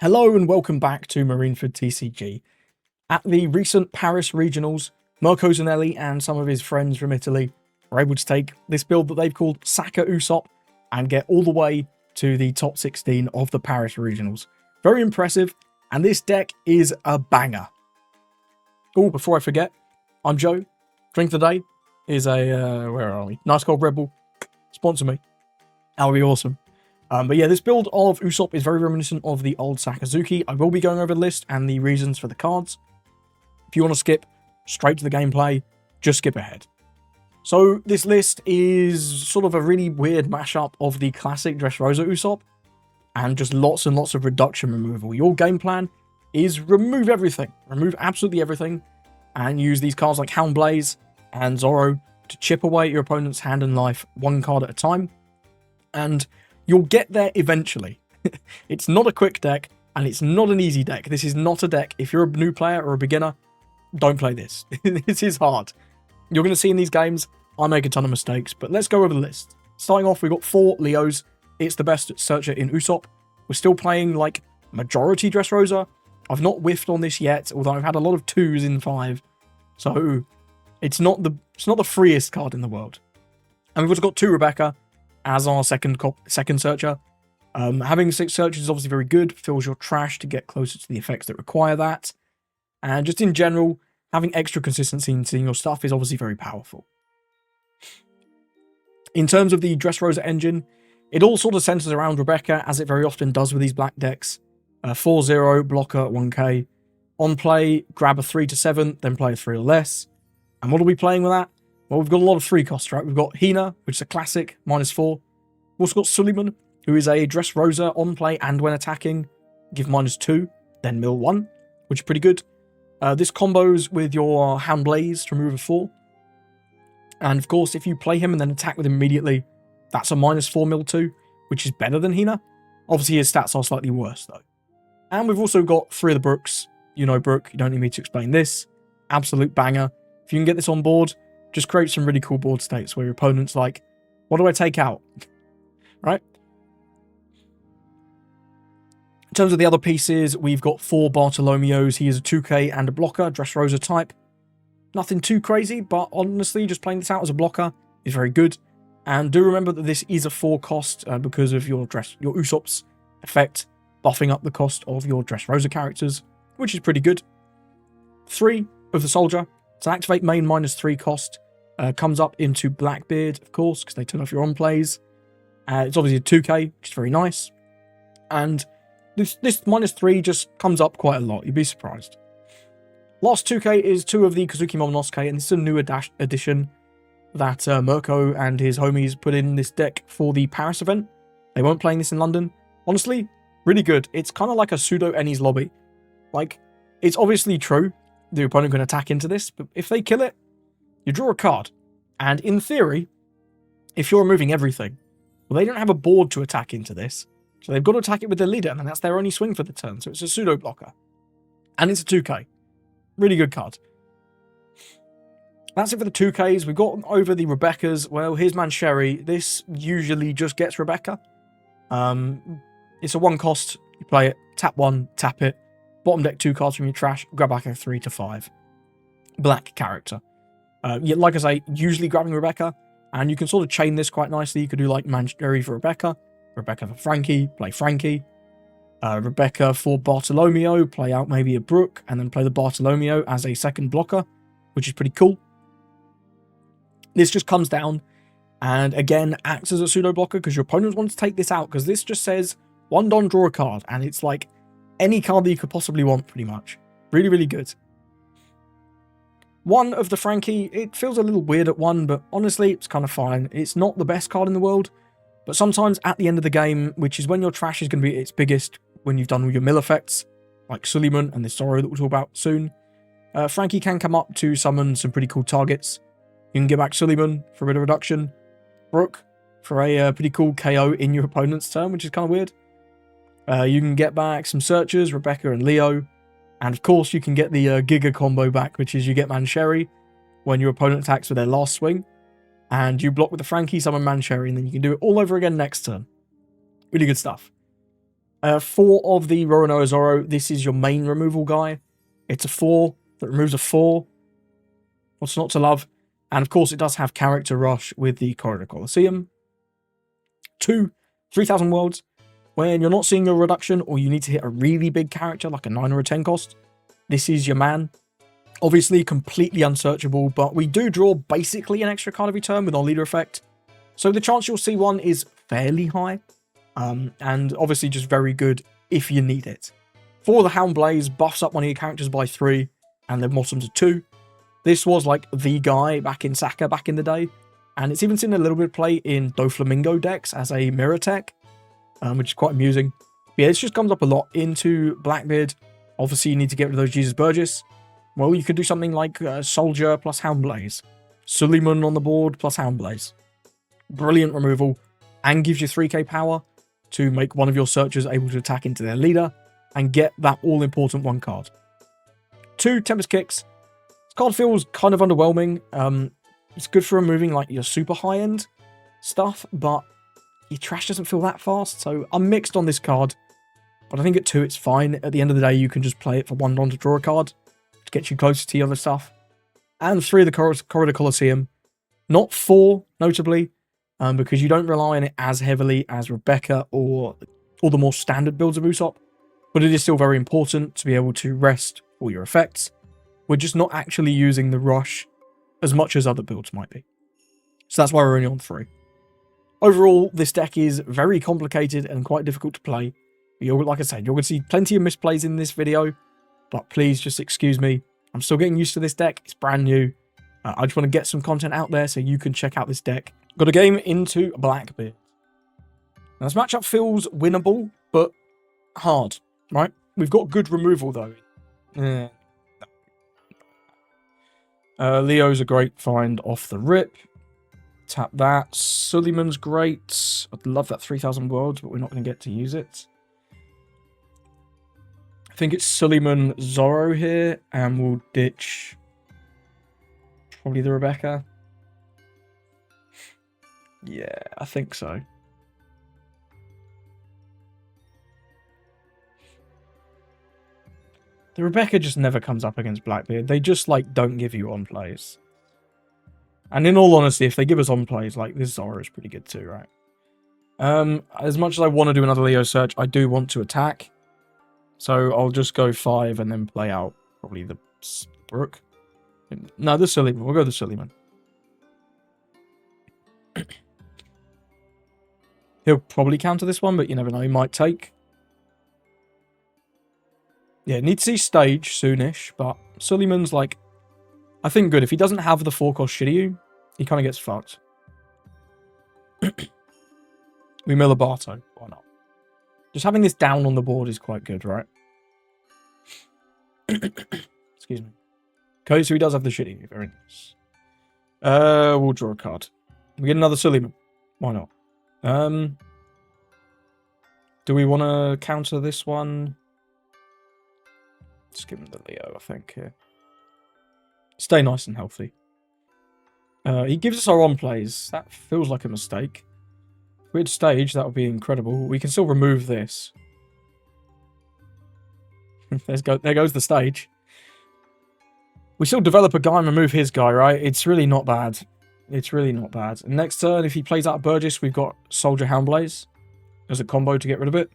Hello and welcome back to Marineford TCG. At the recent Paris Regionals, Mirko Zanelli and some of his friends from Italy were able to take this build that they've called Sakausopp and get all the way to the top 16 of the Paris Regionals. Very impressive, and this deck is a banger. Oh, before I forget, I'm Joe. Drink of the day is a, where are we? Nice Cold Red Bull. Sponsor me. That would be awesome. But yeah, this build of Usopp is very reminiscent of the old Sakazuki. I will be going over the list and the reasons for the cards. If you want to skip straight to the gameplay, just skip ahead. So this list is sort of a really weird mashup of the classic Dressrosa Usopp and just lots and lots of reduction removal. Your game plan is remove everything. Remove absolutely everything and use these cards like Hound Blaze and Zoro to chip away at your opponent's hand and life one card at a time. And you'll get there eventually. It's not a quick deck, and it's not an easy deck. This is not a deck. If you're a new player or a beginner, don't play this. This is hard. You're going to see in these games, I make a ton of mistakes, but let's go over the list. Starting off, we've got 4 Leos. It's the best searcher in Usopp. We're still playing, like, majority Dressrosa. I've not whiffed on this yet, although I've had a lot of 2s in 5. So, it's not the freest card in the world. And we've also got 2 Rebecca as our second searcher. Having 6 searches is obviously very good, fills your trash to get closer to the effects that require that. And just in general, having extra consistency in seeing your stuff is obviously very powerful. In terms of the Dressrosa engine, it all sort of centers around Rebecca, as it very often does with these black decks. 4-0, blocker, 1k. On play, grab a 3 to 7, then play a 3 or less. And what are we playing with that? Well, we've got a lot of 3 costs, right? We've got Hina, which is a classic, -4. We've also got Suleiman, who is a Dressrosa on play and when attacking, give -2, then mill 1, which is pretty good. This combos with your Hound Blaze to remove a 4. And of course, if you play him and then attack with him immediately, that's a -4 mill 2, which is better than Hina. Obviously, his stats are slightly worse, though. And we've also got 3 of the Brooks. You know Brook, you don't need me to explain this. Absolute banger. If you can get this on board, just create some really cool board states where your opponent's like, what do I take out? Right? In terms of the other pieces, we've got 4 Bartolomeos. He is a 2k and a blocker, Dressrosa type. Nothing too crazy, but honestly, just playing this out as a blocker is very good. And do remember that this is a 4 cost because of your Usopp's effect, buffing up the cost of your Dressrosa characters, which is pretty good. 3 of the Soldier. It's an activate main -3 cost. Comes up into Blackbeard, of course, because they turn off your on plays. It's obviously a 2k, which is very nice. And this -3 just comes up quite a lot. You'd be surprised. Last 2k is 2 of the Kazuki Momonosuke, and this is a new addition that Mirko and his homies put in this deck for the Paris event. They weren't playing this in London. Honestly, really good. It's kind of like a pseudo Ennie's lobby. Like, it's obviously true the opponent can attack into this, but if they kill it, you draw a card. And in theory, if you're removing everything, well, they don't have a board to attack into this, so they've got to attack it with their leader, and that's their only swing for the turn, so it's a pseudo blocker. And it's a 2k. Really good card. That's it for the 2ks. We've got over the Rebeccas. Well, here's Mancheri. This usually just gets Rebecca. It's a 1 cost. You play it, tap 1, tap it. Bottom deck 2 cards from your trash, grab back a 3 to 5. Black character. Yeah, like I say, usually grabbing Rebecca, and you can sort of chain this quite nicely. You could do like Mancheri for Rebecca for Frankie, play Frankie. Rebecca for Bartolomeo, play out maybe a Brook, and then play the Bartolomeo as a second blocker, which is pretty cool. This just comes down, and again, acts as a pseudo blocker, because your opponents want to take this out, because this just says, 1 Don, draw a card, and it's like any card that you could possibly want, pretty much. Really, really good. 1 of the Frankie, it feels a little weird at 1, but honestly, it's kind of fine. It's not the best card in the world, but sometimes at the end of the game, which is when your trash is going to be at its biggest, when you've done all your mill effects, like Suleiman and the Zoro that we'll talk about soon, Frankie can come up to summon some pretty cool targets. You can get back Suleiman for a bit of reduction, Brook for a pretty cool KO in your opponent's turn, which is kind of weird. You can get back some searchers, Rebecca and Leo. And of course, you can get the Giga combo back, which is you get Mancheri when your opponent attacks with their last swing. And you block with the Frankie, summon Mancheri, and then you can do it all over again next turn. Really good stuff. 4 of the Roronoa Zoro, this is your main removal guy. It's a 4 that removes a 4. What's not to love? And of course it does have character rush with the Corridor Coliseum. 2, 3000 worlds. When you're not seeing a reduction or you need to hit a really big character like a 9 or a 10 cost, this is your man. Obviously completely unsearchable, but we do draw basically an extra card every turn with our leader effect. So the chance you'll see one is fairly high. And obviously just very good if you need it. For the Houndblaze, buffs up one of your characters by 3 and then bottom to 2. This was like the guy back in Saka back in the day. And it's even seen a little bit of play in Doflamingo decks as a mirror tech, which is quite amusing. But yeah, this just comes up a lot into Blackbeard. Obviously you need to get rid of those Jesus Burgess. Well, you could do something like Soldier plus Houndblaze. Suleiman on the board plus Houndblaze. Brilliant removal and gives you 3k power to make one of your searchers able to attack into their leader and get that all-important 1 card. 2 Tempest Kicks. This card feels kind of underwhelming. It's good for removing like your super high-end stuff, but your trash doesn't feel that fast, so I'm mixed on this card. But I think at 2 it's fine. At the end of the day, you can just play it for 1 run to draw a card to get you closer to the other stuff. And 3 of the Corridor Coliseum. Not 4, notably, because you don't rely on it as heavily as Rebecca or the more standard builds of Usopp, but it is still very important to be able to rest all your effects. We're just not actually using the rush as much as other builds might be. So that's why we're only on 3. Overall, this deck is very complicated and quite difficult to play. Like I said, you're going to see plenty of misplays in this video, but please just excuse me. I'm still getting used to this deck. It's brand new. I just want to get some content out there so you can check out this deck. Got a game into Blackbeard. Now, this matchup feels winnable, but hard, right? We've got good removal, though. Leo's a great find off the rip. Tap that. Suleiman's great. I'd love that 3000 worlds, but we're not going to get to use it. I think it's Suleiman Zoro here, and we'll ditch probably the Rebecca. Yeah, I think so. The Rebecca just never comes up against Blackbeard. They just, like, don't give you on plays. And in all honesty, if they give us on plays, like, this Zoro is pretty good too, right? As much as I want to do another Leo search, I do want to attack. So I'll just go 5 and then play out probably the Brook. No, the Suleiman. We'll go the Suleiman. He'll probably counter this one, but you never know. He might take. Yeah, need to see stage soonish, but Suleiman's like, I think good. If he doesn't have the 4-cost Shiryu, he kind of gets fucked. We Milabato. Why not? Just having this down on the board is quite good, right? Excuse me. Okay, so he does have the Shiryu. Very nice. We'll draw a card. We get another Suleiman. Why not? Do we want to counter this one? Just give him the Leo, I think. Here. Stay nice and healthy. He gives us our on plays. That feels like a mistake. If we had stage, that would be incredible. We can still remove this. There goes the stage. We still develop a guy and remove his guy, right? It's really not bad. It's really not bad. And next turn, if he plays out Burgess, we've got Soldier Houndblaze as a combo to get rid of it.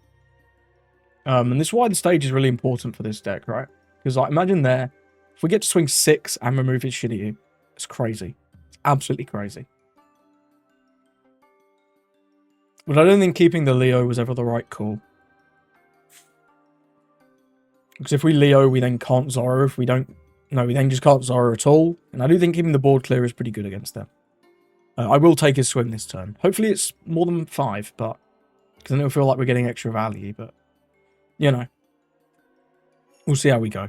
And this is why the stage is really important for this deck, right? Because, like, imagine there, if we get to swing 6 and remove his Shiryu, it's crazy. It's absolutely crazy. But I don't think keeping the Leo was ever the right call. Because if we Leo, we then can't Zoro. If we don't... No, we then just can't Zoro at all. And I do think keeping the board clear is pretty good against them. I will take his swing this turn. Hopefully it's more than 5, but... Because then it'll feel like we're getting extra value, but... You know. We'll see how we go.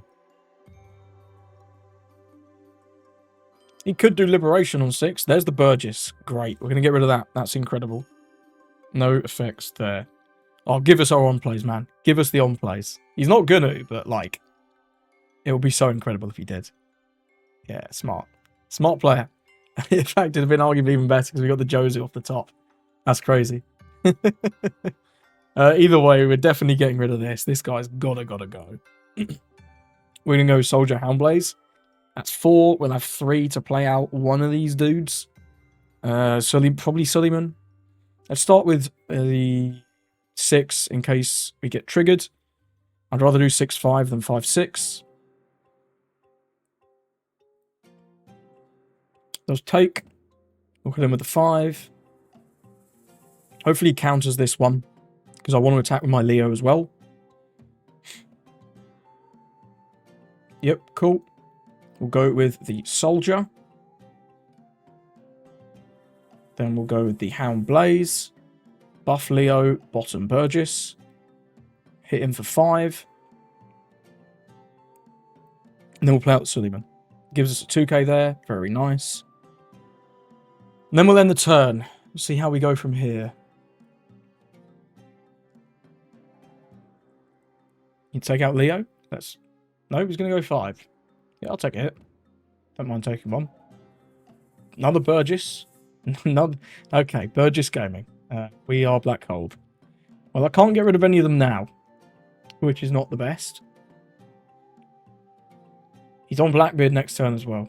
He could do Liberation on 6. There's the Burgess. Great. We're going to get rid of that. That's incredible. No effects there. Oh, give us our on-plays, man. Give us the on-plays. He's not gonna, but, like... It would be so incredible if he did. Yeah, smart. Smart player. In fact, it'd have been arguably even better because we got the Josie off the top. That's crazy. Either way, we're definitely getting rid of this. This guy's gotta go. We're gonna go Soldier Houndblaze. That's 4. We'll have 3 to play out one of these dudes. Probably Suleiman. Let's start with the 6 in case we get triggered. I'd rather do 6-5 than 5-6. Those take. We'll hit him with the 5. Hopefully he counters this one, because I want to attack with my Leo as well. Yep, cool. We'll go with the Soldier. Then we'll go with the Houndblaze. Buff Leo, bottom Burgess. Hit him for 5. And then we'll play out Suleiman. Gives us a 2k there. Very nice. And then we'll end the turn. We'll see how we go from here. You take out Leo? No, he's going to go 5. Yeah, I'll take a hit. Don't mind taking one. Another Burgess. Okay, Burgess Gaming. We are Black Hold. Well, I can't get rid of any of them now, which is not the best. He's on Blackbeard next turn as well.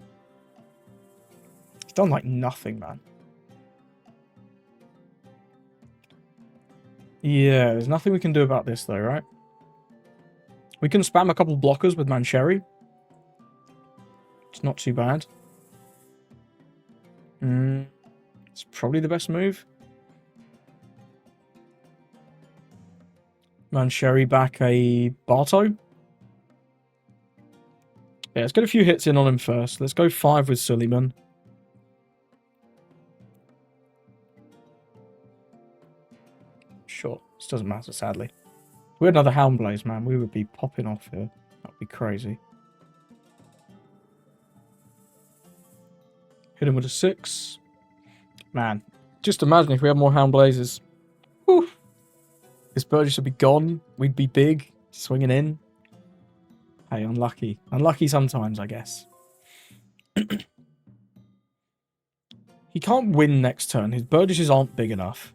He's done like nothing, man. Yeah, there's nothing we can do about this though, right? We can spam a couple blockers with Mancherry. It's not too bad. It's probably the best move. Mancherry back a Barto. Yeah, let's get a few hits in on him first. Let's go 5 with Suleiman. Sure, this doesn't matter, sadly. If we had another Houndblaze, man, we would be popping off here. That would be crazy. Hit him with a 6. Man, just imagine if we had more Houndblazes. Whew. This Burgess would be gone. We'd be big, swinging in. Hey, unlucky. Unlucky sometimes, I guess. He can't win next turn. His Burgesses aren't big enough.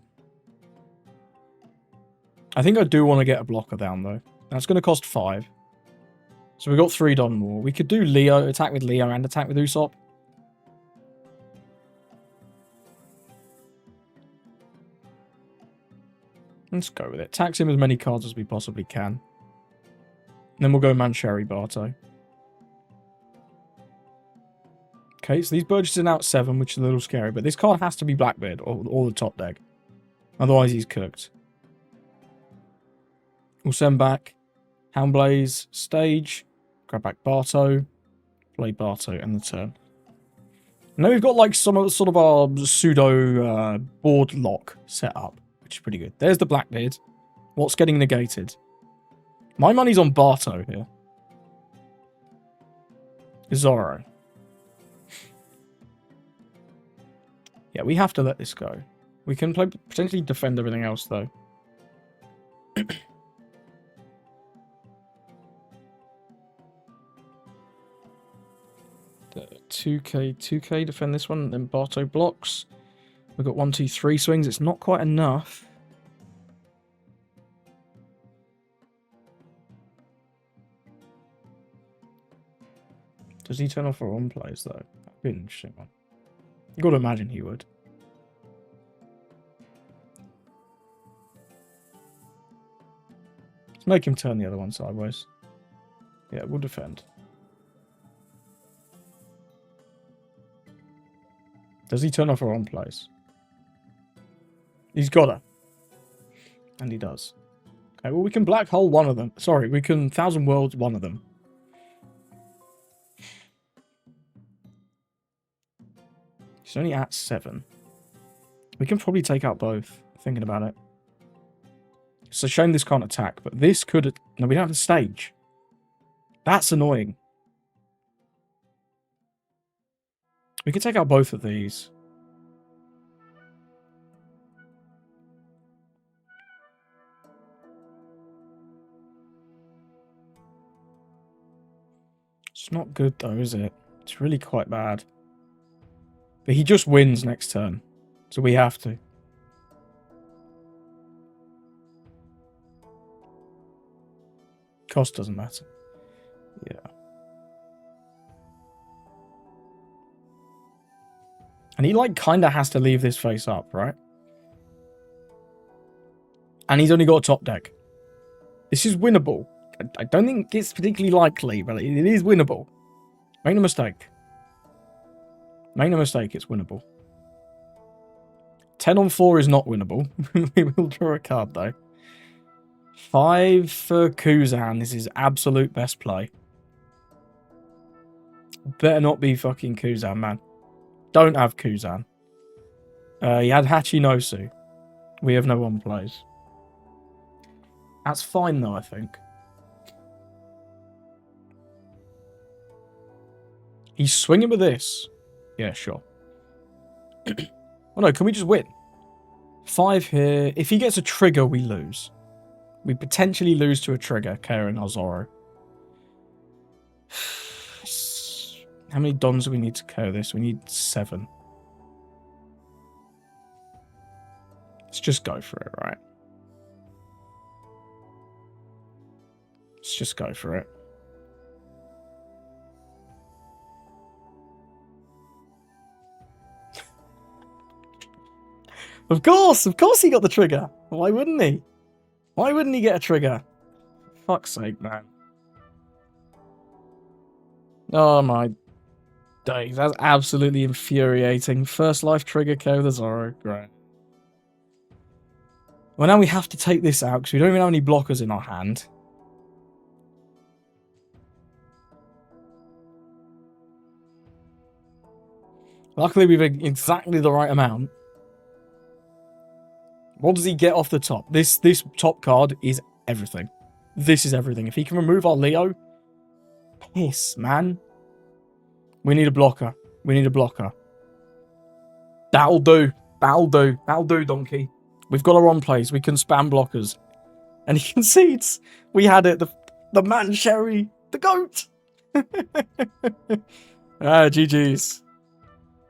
I think I do want to get a blocker down, though. That's going to cost 5. So we've got 3 done more. We could do Leo, attack with Leo, and attack with Usopp. Let's go with it. Tax him as many cards as we possibly can. And then we'll go Mancherry Barto. Okay, so these Burgesses are now at 7, which is a little scary. But this card has to be Blackbeard or the top deck. Otherwise, he's cooked. We'll send back Houndblaze, Stage, grab back Barto, play Barto, and the turn. Now we've got like some sort of our pseudo board lock set up, which is pretty good. There's the Blackbeard. What's getting negated? My money's on Barto here. Zorro. Yeah, we have to let this go. We can potentially defend everything else, though. 2k, defend this one, then Barto blocks. We've got 1, 2, 3 swings. It's not quite enough. Does he turn off for on plays, though? That'd be an interesting one. You've got to imagine he would. Let's make him turn the other one sideways. Yeah, we'll defend. Does he turn off our on plays? He's gotta. And he does. Okay, well, we can black hole one of them. Sorry, we can Thousand Worlds one of them. He's only at 7. We can probably take out both, thinking about it. It's a shame this can't attack, but this could... No, we don't have a stage. That's annoying. We could take out both of these. It's not good though, is it? It's really quite bad. But he just wins next turn. So we have to. Cost doesn't matter. Yeah. And he, like, kind of has to leave this face up, right? And he's only got a top deck. This is winnable. I don't think it's particularly likely, but it is winnable. Make no mistake. Make no mistake, it's winnable. 10 on 4 is not winnable. We will draw a card, though. 5 for Kuzan. This is absolute best play. Better not be fucking Kuzan, man. Don't have Kuzan. He had Hachinosu. We have no one plays. That's fine, though, I think. He's swinging with this. Yeah, sure. Oh no, can we just win? 5 here. If he gets a trigger, we lose. We potentially lose to a trigger, carrying our Zoro. How many Dons do we need to KO this? We need 7. Let's just go for it, right? Let's just go for it. Of course he got the trigger. Why wouldn't he? Why wouldn't he get a trigger? For fuck's sake, man. Oh my days, that's absolutely infuriating. First life trigger KO the Zoro. Great. Well, now we have to take this out because we don't even have any blockers in our hand. Luckily, we've exactly the right amount. What does he get off the top? This top card is everything. This is everything. If he can remove our Leo, piss, man. We need a blocker. We need a blocker. That'll do. That'll do. That'll do, donkey. We've got our on plays. We can spam blockers. And he concedes. We had it. The man Sherry. The GOAT. GG's.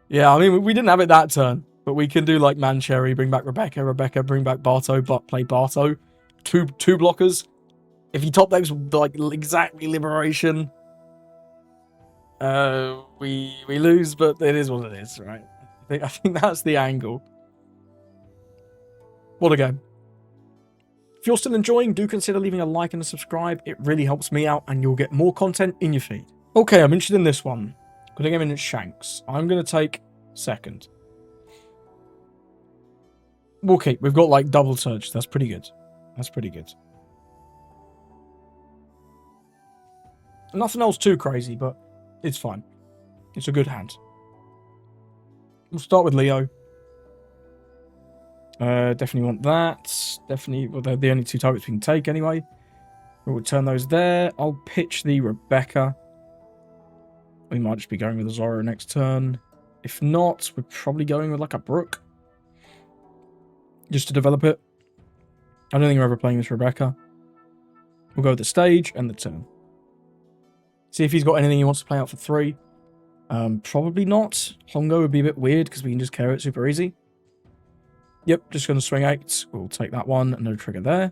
Yeah, I mean, we didn't have it that turn. But we can do like Man Cherry, bring back Rebecca, bring back Barto, but play Barto. Two blockers. If he top decks like exactly Liberation, we lose, but it is what it is, right? I think that's the angle. What a game. If you're still enjoying, do consider leaving a like and a subscribe. It really helps me out and you'll get more content in your feed. Okay, I'm interested in this one. Gonna go in at Shanks. I'm gonna take second. We'll keep. We've got like double surge. That's pretty good. That's pretty good. Nothing else too crazy, but it's fine. It's a good hand. We'll start with Leo. Definitely want that. Definitely. Well, they're the only 2 targets we can take anyway. We'll return those there. I'll pitch the Rebecca. We might just be going with a Zoro next turn. If not, we're probably going with like a Brook. Just to develop it. I don't think we're ever playing this Rebecca. We'll go with the stage and the turn. See if he's got anything he wants to play out for 3. Probably not. Hongo would be a bit weird because we can just carry it super easy. Yep, just going to swing 8. We'll take that one. No trigger there.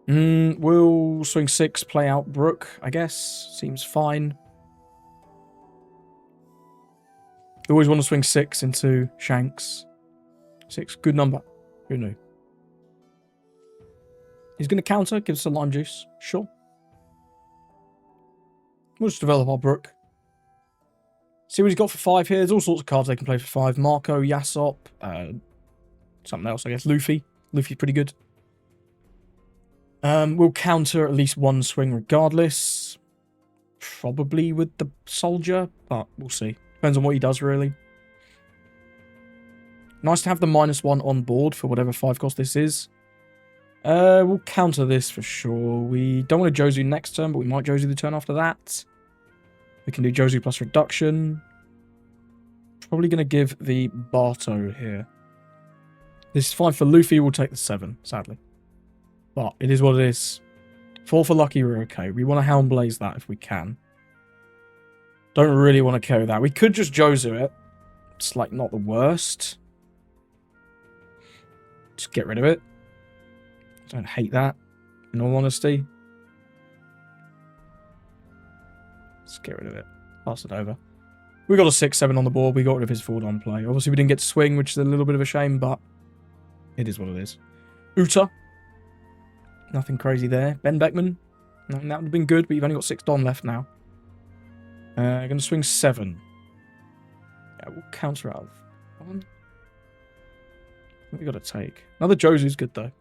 We'll swing 6, play out Brook, I guess. Seems fine. We always want to swing 6 into Shanks. 6, good number. Who knew? He's going to counter, give us a lime juice. Sure. We'll just develop our Brook. See what he's got for 5 here. There's all sorts of cards they can play for 5. Marco, Usopp, something else, I guess. Luffy. Luffy's pretty good. We'll counter at least 1 swing regardless. Probably with the soldier, but we'll see. Depends on what he does, really. Nice to have the -1 on board for whatever 5 cost this is. We'll counter this for sure. We don't want to Jozu next turn, but we might Jozu the turn after that. We can do Jozu plus reduction. Probably going to give the Barto here. This is fine for Luffy. We'll take the 7, sadly. But it is what it is. 4 for Lucky, we're okay. We want to Helm Blaze that if we can. Don't really want to carry that. We could just Jozu it. It's like not the worst. Just get rid of it. I don't hate that, in all honesty. Let's get rid of it. Pass it over. We got a 6-7 on the board. We got rid of his forward on play. Obviously, we didn't get to swing, which is a little bit of a shame, but it is what it is. Uta. Nothing crazy there. Ben Beckman. That would have been good, but you've only got 6 Don left now. Going to swing 7. Yeah, we'll counter out of 1. What we got to take? Another Josu's good, though.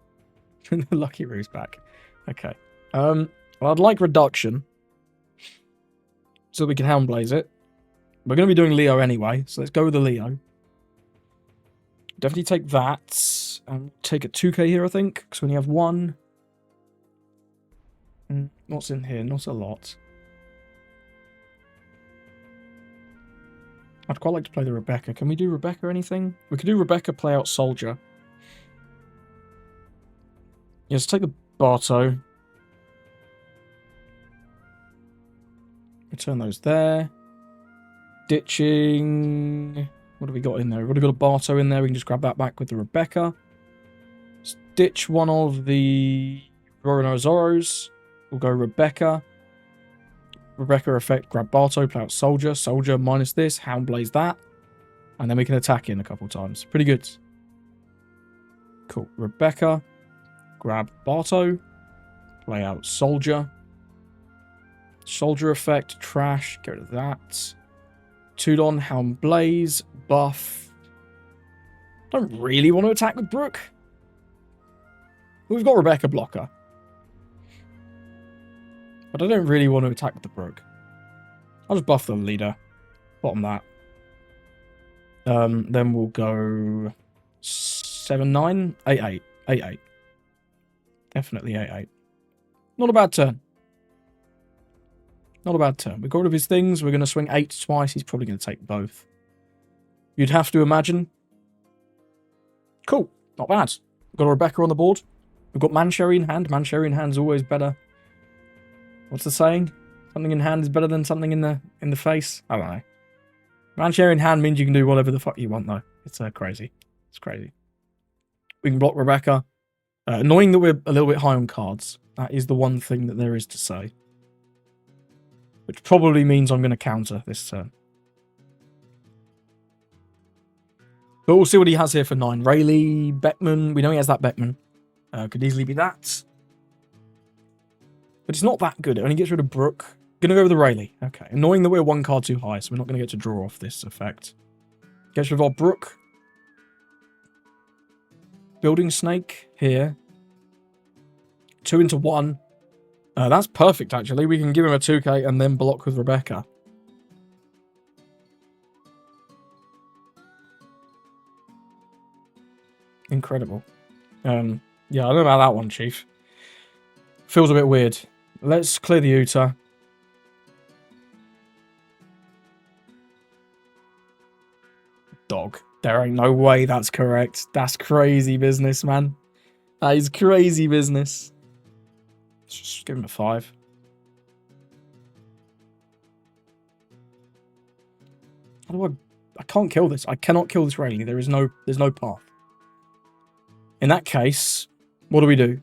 Lucky Roo's back. Okay. Well, I'd like reduction. So we can Hound Blaze it. We're going to be doing Leo anyway, so let's go with the Leo. Definitely take that. And take a 2k here, I think, because we only have 1. What's in here? Not a lot. I'd quite like to play the Rebecca. Can we do Rebecca or anything? We could do Rebecca, play out Soldier. Yeah, let's take the Barto. Return those there. Ditching. What have we got in there? We've already got a Barto in there. We can just grab that back with the Rebecca. Let's ditch one of the Roronozoros. We'll go Rebecca. Rebecca effect, grab Barto, play out Soldier. Soldier minus this, Hound Blaze that. And then we can attack in a couple times. Pretty good. Cool. Rebecca. Grab Barto. Play out Soldier. Soldier effect, trash. Get rid of that. Tudon, Hound Blaze, buff. Don't really want to attack with Brook. We've got Rebecca blocker. But I don't really want to attack with the Brook. I'll just buff the leader. Bottom that. Then we'll go 7-9, 8-8, 8-8. Definitely 8-8. Not a bad turn. Not a bad turn. We got rid of his things. We're going to swing 8 twice. He's probably going to take both. You'd have to imagine. Cool. Not bad. We've got a Rebecca on the board. We've got Mancherry in hand. Mancherry in hand is always better. What's the saying? Something in hand is better than something in the face? I don't know. Mancherry in hand means you can do whatever the fuck you want, though. It's crazy. It's crazy. We can block Rebecca. Annoying that we're a little bit high on cards. That is the one thing that there is to say. Which probably means I'm going to counter this turn. But we'll see what he has here for 9. Rayleigh, Beckman. We know he has that Beckman. Could easily be that. But it's not that good. It only gets rid of Brook. Gonna go with the Rayleigh. Okay. Annoying that we're 1 card too high, so we're not going to get to draw off this effect. Gets rid of our Brook. Building Snake here. 2 into 1. That's perfect, actually. We can give him a 2k and then block with Rebecca. Incredible. Yeah, I don't know about that one, Chief. Feels a bit weird. Let's clear the Uta. Dog. There ain't no way that's correct. That's crazy business, man. That is crazy business. Let's just give him a 5. How do I can't kill this. I cannot kill this Rayleigh. There's no path. In that case, what do we do?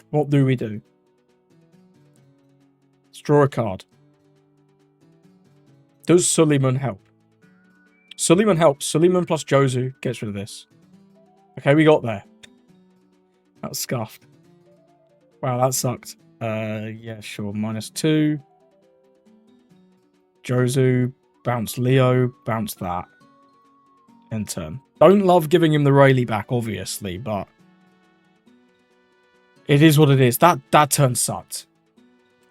What do we do? Let's draw a card. Does Suleiman help? Suleiman helps. Suleiman plus Josu gets rid of this. Okay, we got there. That was scuffed. Wow, that sucked. Yeah, sure. -2. Josu, bounce Leo, bounce that. End turn. Don't love giving him the Rayleigh back, obviously, but it is what it is. That turn sucked.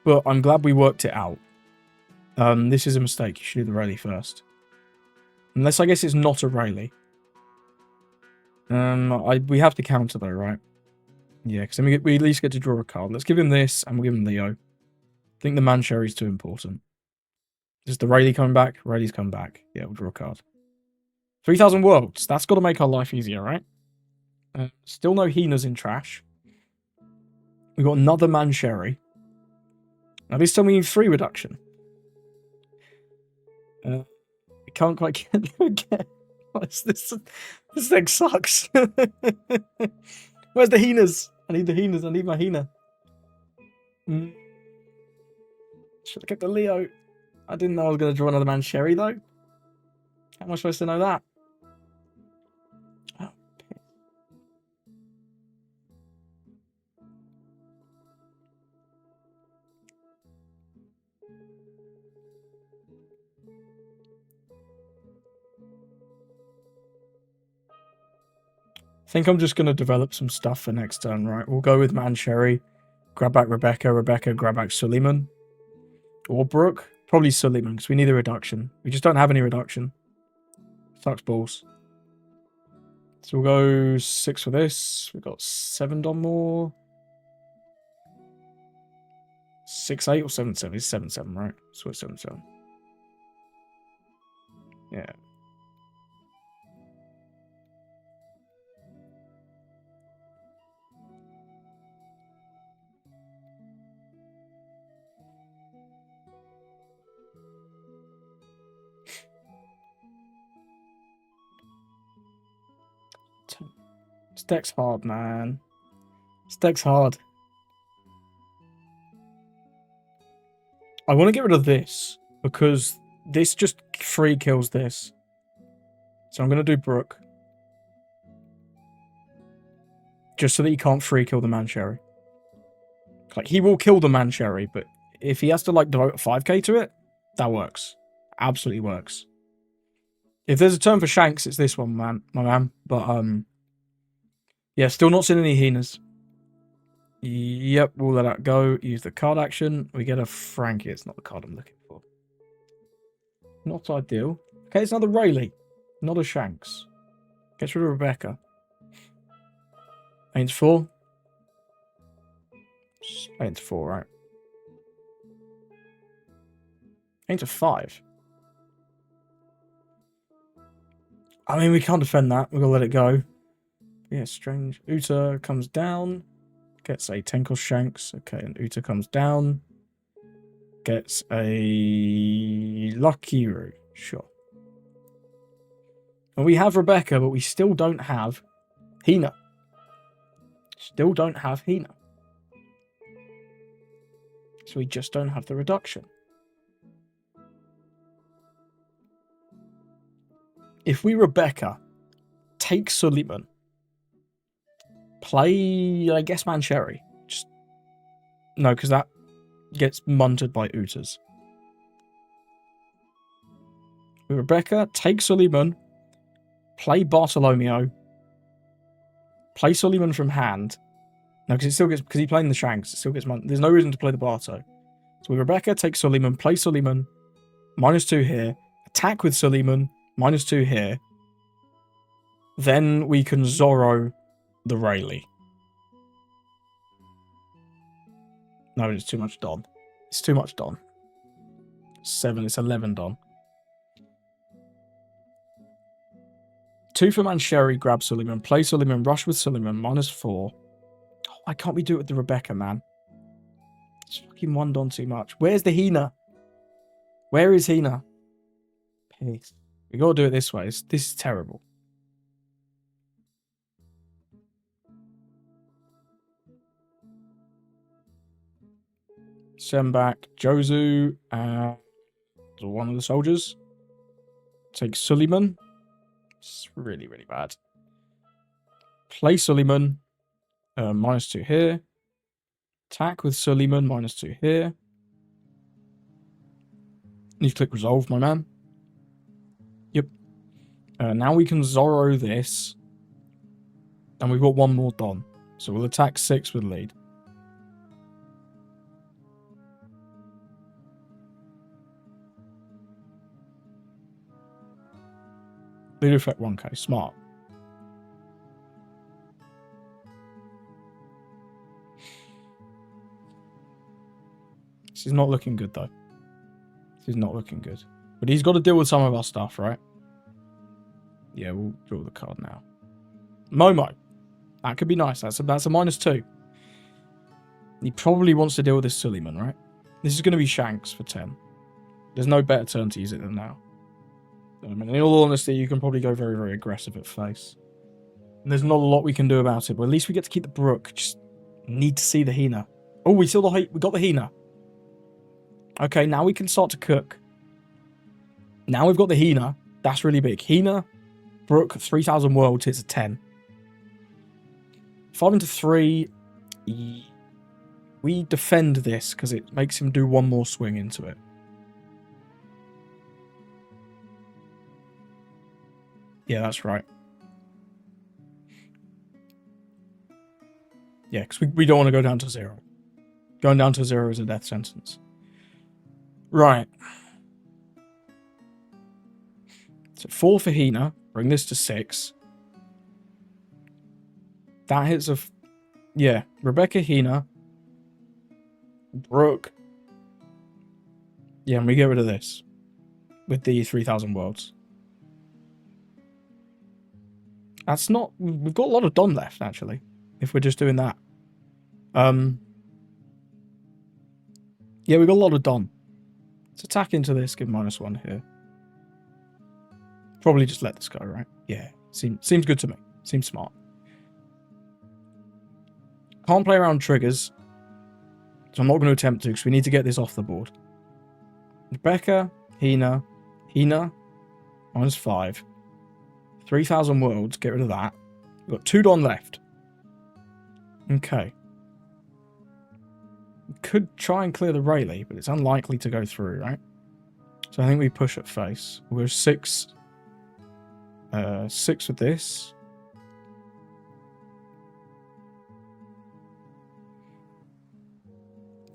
But I'm glad we worked it out. This is a mistake. You should do the Rayleigh first. Unless I guess it's not a Rayleigh. We have to counter though, right? Yeah, because then we at least get to draw a card. Let's give him this, and we'll give him Leo. I think the Mancherry's too important. Is the Rayleigh coming back? Rayleigh's come back. Yeah, we'll draw a card. 3,000 worlds. That's got to make our life easier, right? Still no Hina's in trash. We've got another Mancherry. Now this time we need 3 reduction. We can't quite get there again. This thing sucks. Where's the Hinas? I need the Hinas. I need my Hina. Should have kept the Leo. I didn't know I was going to draw another man Sherry, though. How am I supposed to know that? Oh, I think I'm just going to develop some stuff for next turn, right? We'll go with Man Sherry, grab back Rebecca, grab back Suleiman. Or Brooke. Probably Suleiman, because we need a reduction. We just don't have any reduction. Sucks balls. So we'll go 6 for this. We've got 7 Don more. 6-8 or 7-7? It's 7-7, right? So it's 7-7. Yeah. This deck's hard, man. This deck's hard. I want to get rid of this because this just free kills this. So I'm going to do Brooke. Just so that he can't free kill the Man Sherry. Like, he will kill the Man Sherry, but if he has to, like, devote 5k to it, that works. Absolutely works. If there's a turn for Shanks, it's this one, man, my man. But, yeah, still not seeing any Heenas. Yep, we'll let that go. Use the card action. We get a Frankie. It's not the card I'm looking for. Not ideal. Okay, it's another Rayleigh. Not a Shanks. Gets rid of Rebecca. Ain't 4. Ain't 4, right? Ain't 5. I mean, we can't defend that. We're gonna let it go. Yeah, strange. Uta comes down. Gets a Tenko Shanks. Okay, and Uta comes down. Gets a Luckiru. Sure. And we have Rebecca, but we still don't have Hina. Still don't have Hina. So we just don't have the reduction. If we Rebecca, take Suleiman, play, I guess, Man Sherry. Just no, because that gets munted by Utas. With Rebecca, take Suleiman, play Bartolomeo, play Suleiman from hand. No, because it still gets, because he's playing the Shanks, it still gets munted. There's no reason to play the Barto. So with Rebecca, take Suleiman, play Suleiman, -2 here, attack with Suleiman, -2 here. Then we can Zorro the Rayleigh. No, it's too much Don. It's too much Don. 7, it's 11 Don. 2 for Man Sherry, grab Suleiman, play Suleiman, rush with Suleiman, -4. Oh, why can't we do it with the Rebecca, man? It's fucking 1 Don too much. Where's the Hina? Where is Hina? Peace. We gotta do it this way. This is terrible. Send back Jozu and one of the soldiers. Take Suleiman. It's really, really bad. Play Suleiman. -2 here. Attack with Suleiman. -2 here. Need to click resolve, my man. Yep. Now we can Zorro this. And we've got 1 more Don. So we'll attack 6 with lead. Lead effect 1k. Smart. This is not looking good, though. This is not looking good. But he's got to deal with some of our stuff, right? Yeah, we'll draw the card now. Momo. That could be nice. That's a -2. He probably wants to deal with this Suleiman, right? This is going to be Shanks for 10. There's no better turn to use it than now. I mean, in all honesty, you can probably go very, very aggressive at face. And there's not a lot we can do about it, but at least we get to keep the Brook. Just need to see the Hina. Oh, we got the Hina. Okay, now we can start to cook. Now we've got the Hina. That's really big. Hina, Brook, 3,000 worlds hits a 10. 5 into 3. We defend this because it makes him do one more swing into it. Yeah, that's right. Yeah, because we don't want to go down to 0. Going down to 0 is a death sentence. Right. So 4 for Hina. Bring this to 6. That hits a... Yeah, Rebecca, Hina. Brook. Yeah, and we get rid of this. With the 3,000 worlds. That's not... We've got a lot of Don left, actually. If we're just doing that. Yeah, we've got a lot of Don. Let's attack into this, give -1 here. Probably just let this go, right? Yeah, seems good to me. Seems smart. Can't play around triggers. So I'm not going to attempt to, because we need to get this off the board. Rebecca, Hina, -5. 3,000 worlds, get rid of that. We've got 2 Don left. Okay. We could try and clear the Rayleigh, but it's unlikely to go through, right? So I think we push at face. We're 6. 6 with this.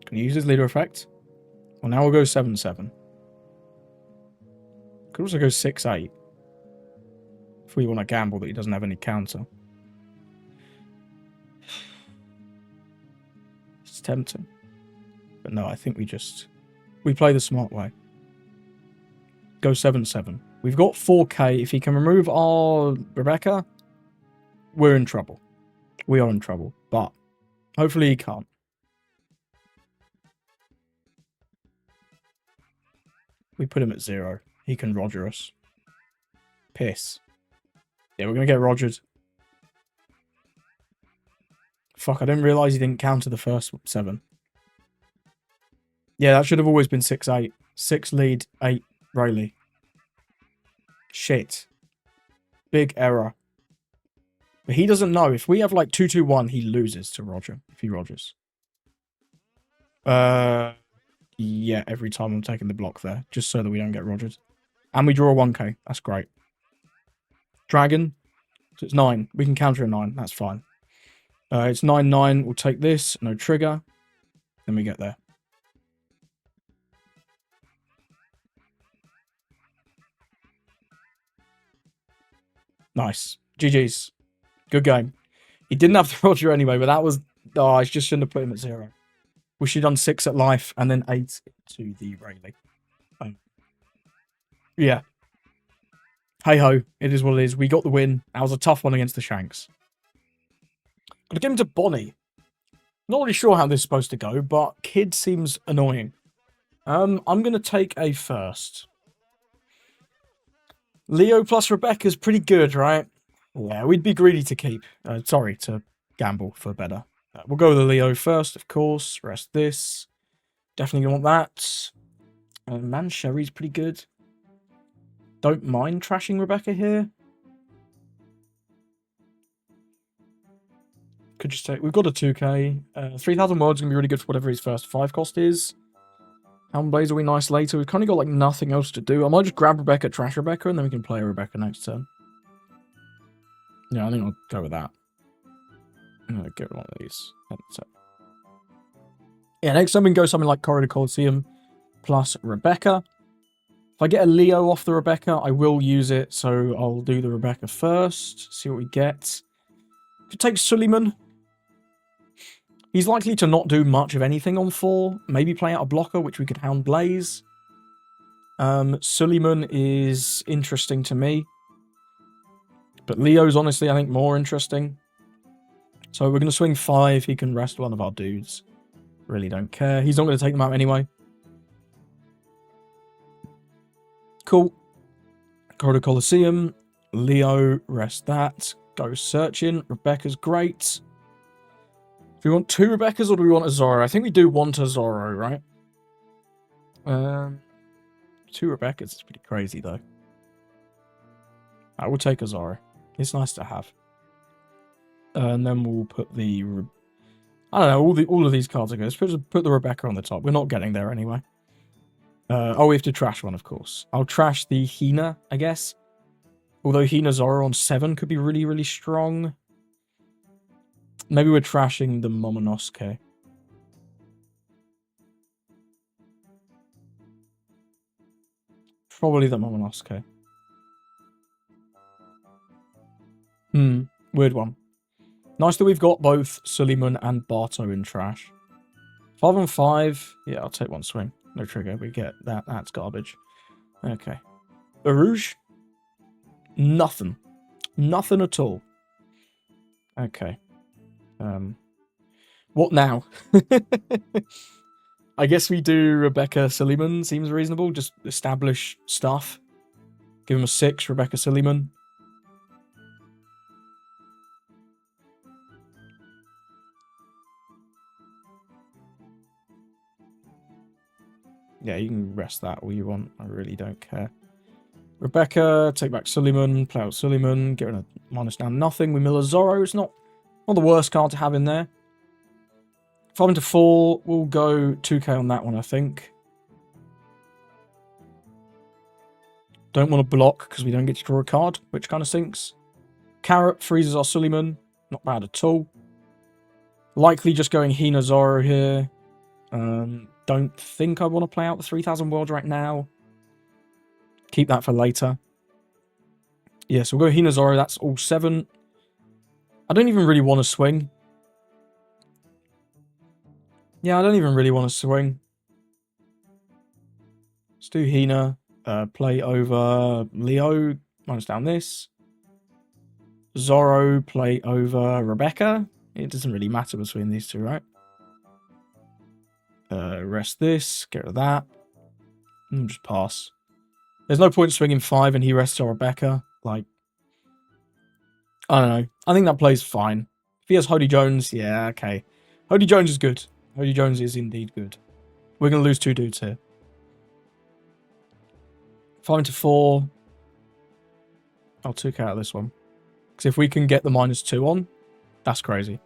Can you use his leader effect? Well, now we'll go 7-7. Could also go 6-8. If we want to gamble that he doesn't have any counter. It's tempting. But no, I think we play the smart way. Go 7-7. We've got 4k. If he can remove our Rebecca, we're in trouble. We are in trouble. But hopefully he can't. We put him at 0. He can Roger us. Piss. Yeah, we're going to get Rogered. Fuck, I didn't realise he didn't counter the first 7. Yeah, that should have always been 6-8. 6 lead, 8 Rayleigh. Shit. Big error. But he doesn't know. If we have like 2-2-1, he loses to Roger. If he Rogers. Yeah, every time I'm taking the block there. Just so that we don't get Rogered. And we draw a 1k. That's great. Dragon. So it's 9. We can counter a 9. That's fine. It's 9-9. We'll take this. No trigger. Then we get there. Nice. GG's. Good game. He didn't have the Roger anyway, but that was... Oh, I just shouldn't have put him at 0. Wish he'd done 6 at life and then 8 to the Rayleigh. Yeah. Hey-ho. It is what it is. We got the win. That was a tough one against the Shanks. Gonna give him to Bonney. Not really sure how this is supposed to go, but Kid seems annoying. I'm gonna take a first. Leo plus Rebecca's pretty good, right? Yeah, we'd be greedy to keep. Sorry, to gamble for better. We'll go with the Leo first, of course. Rest this. Definitely gonna want that. Man, Sherry's pretty good. Don't mind trashing Rebecca here. Could just take... We've got a 2k. 3,000 words is going to be really good for whatever his first 5 cost is. Helm Blaze will be nice later. We've kind of got like nothing else to do. I might just grab Rebecca, trash Rebecca, and then we can play Rebecca next turn. Yeah, I think I'll go with that. I'm going to get one of these. Yeah, next time we can go something like Corridor Coliseum plus Rebecca. If I get a Leo off the Rebecca, I will use it. So I'll do the Rebecca first. See what we get. Could take Suleiman. He's likely to not do much of anything on 4. Maybe play out a blocker, which we could Hound Blaze. Suleiman is interesting to me. But Leo's honestly, I think, more interesting. So we're going to swing 5. He can rest one of our dudes. Really don't care. He's not going to take them out anyway. Cool. Corridor Coliseum. Leo, rest that. Go searching. Rebecca's great. Do we want 2 Rebeccas or do we want a Zorro? I think we do want a Zorro, right? Two Rebecca's is pretty crazy, though. I will take a Zoro. It's nice to have. And then we'll put the... I don't know, all of these cards are good. Let's put the Rebecca on the top. We're not getting there anyway. Oh, we have to trash one, of course. I'll trash the Hina, I guess. Although Hina Zoro on 7 could be really, really strong. Maybe we're trashing the Momonosuke. Probably the Momonosuke. Weird one. Nice that we've got both Suleiman and Barto in trash. 5 on 5. Yeah, I'll take one swing. No trigger. We get that. That's garbage. Okay. Arouge? Nothing. Nothing at all. Okay. What now? I guess we do Rebecca Suleiman. Seems reasonable. Just establish stuff. Give him a 6, Rebecca Suleiman. Yeah, you can rest that all you want. I really don't care. Rebecca, take back Suleiman, play out Suleiman, get rid of minus down nothing. We mill a Zoro. It's not the worst card to have in there. 5 into 4, we'll go 2k on that one, I think. Don't want to block because we don't get to draw a card, which kind of sinks. Carrot freezes our Suleiman. Not bad at all. Likely just going Hina Zoro here. Don't think I want to play out the 3000 worlds right now. Keep that for later. Yeah, so we'll go Hina Zoro. That's all 7. I don't even really want to swing. Yeah, I don't even really want to swing. Let's do Hina. Play over Leo. Minus down this. Zoro, play over Rebecca. It doesn't really matter between these two, right? Rest this. Get rid of that. Just pass. There's no point swinging 5 and he rests on Rebecca. Like, I don't know. I think that plays fine. If he has Hody Jones, yeah, okay. Hody Jones is good. Hody Jones is indeed good. We're going to lose 2 dudes here. 5 into 4. I'll 2k out of this one. Because if we can get the -2 on, that's crazy.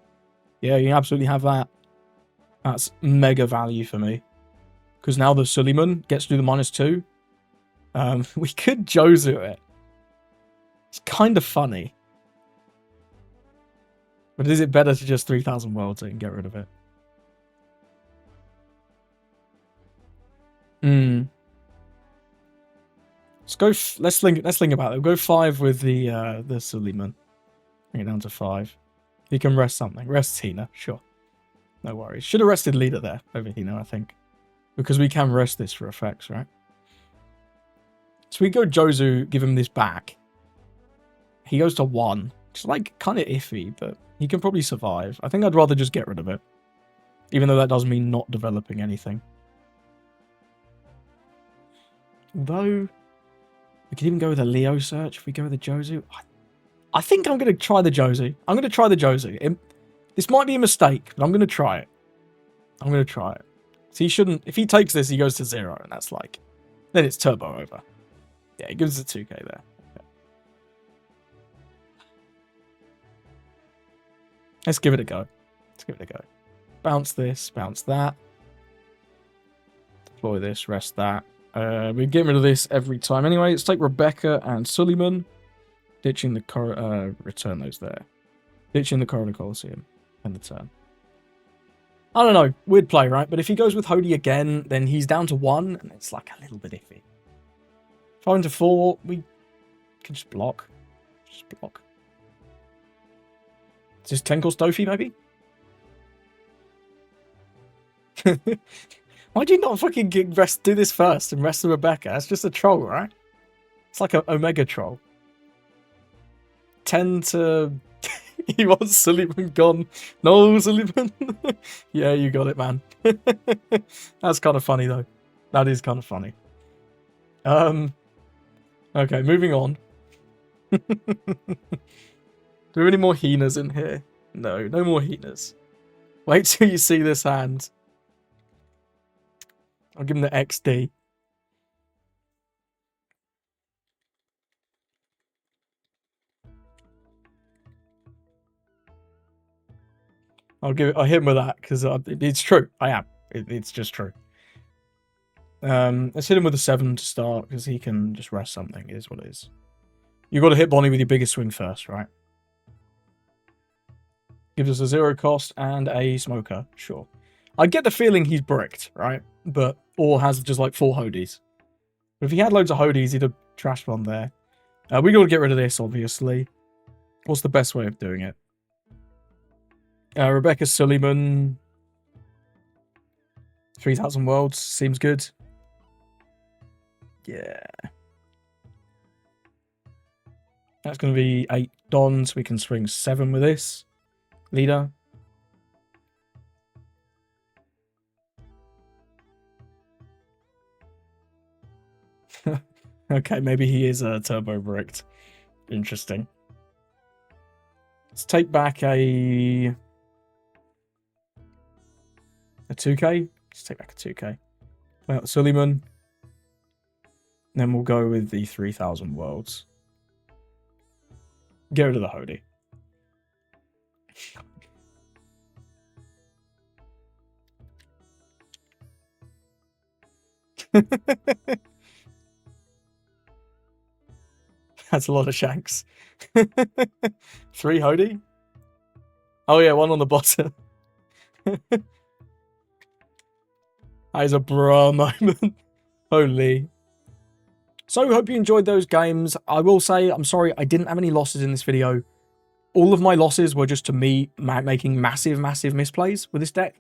Yeah, you absolutely have that. That's mega value for me. Because now the Suleiman gets to do the -2. We could Jozu it. It's kind of funny. But is it better to just 3000 worlds it and get rid of it? Let's go. Let's think about it. We'll go 5 with the Suleiman. Bring it down to 5. He can rest something. Rest Hina, sure. No worries. Should have rested leader there over Hina, I think, because we can rest this for effects, right? So we go Jozu, give him this back. He goes to 1. It's like kind of iffy, but he can probably survive. I think I'd rather just get rid of it, even though that does mean not developing anything. Though we could even go with a Leo search if we go with the Jozu. I think I'm going to try the Jozu. I'm going to try the Jozu. This might be a mistake, but I'm going to try it. I'm going to try it. So he shouldn't... If he takes this, he goes to 0, and that's like... Then it's turbo over. Yeah, he gives us a 2k there. Okay. Let's give it a go. Let's give it a go. Bounce this, bounce that. Deploy this, rest that. We're getting rid of this every time anyway. Let's take Rebecca and Suleiman. Ditching the... return those there. Ditching the Corridor Coliseum. And the turn. I don't know. Weird play, right? But if he goes with Hody again, then he's down to 1, and it's like a little bit iffy. 5 into 4, we can just block. Just block. Is this Tenkos Dofi, maybe? Why do you not fucking do this first and rest the Rebecca? It's just a troll, right? It's like an Omega troll. 10 to... He wants Suleiman gone. No, Suleiman. Yeah, you got it, man. That's kind of funny, though. That is kind of funny. Okay, moving on. Do we have any more Hinas in here? No, no more Hinas. Wait till you see this hand. I'll give him the XD. I'll hit him with that because it's true. I am. It's just true. Let's hit him with a 7 to start because he can just rest something. It is what it is. You've got to hit Bonney with your biggest swing first, right? Gives us a 0 cost and a smoker. Sure. I get the feeling he's bricked, right? Or has just like 4 Hodies. But if he had loads of Hodies, he'd have trashed one there. We got to get rid of this, obviously. What's the best way of doing it? Rebecca Suleiman. 3,000 worlds. Seems good. Yeah. That's going to be 8 dons. We can swing 7 with this. Leader. Okay, maybe he is turbo bricked. Interesting. Let's take back a 2k. Let's take back a 2k. Play out Suleiman. Then we'll go with the 3,000 worlds. Get rid of the Hodie. That's a lot of Shanks. 3 Hodie? Oh yeah, 1 on the bottom. That is a bra moment. Holy. So, hope you enjoyed those games. I will say, I'm sorry, I didn't have any losses in this video. All of my losses were just to me making massive misplays with this deck.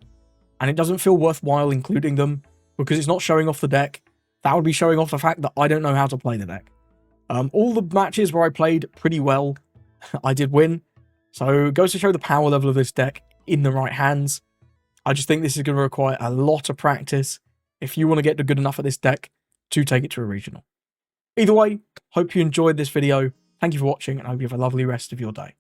And it doesn't feel worthwhile including them because it's not showing off the deck. That would be showing off the fact that I don't know how to play the deck. All the matches where I played pretty well, I did win. So, it goes to show the power level of this deck in the right hands. I just think this is going to require a lot of practice if you want to get good enough at this deck to take it to a regional. Either way, hope you enjoyed this video. Thank you for watching, and I hope you have a lovely rest of your day.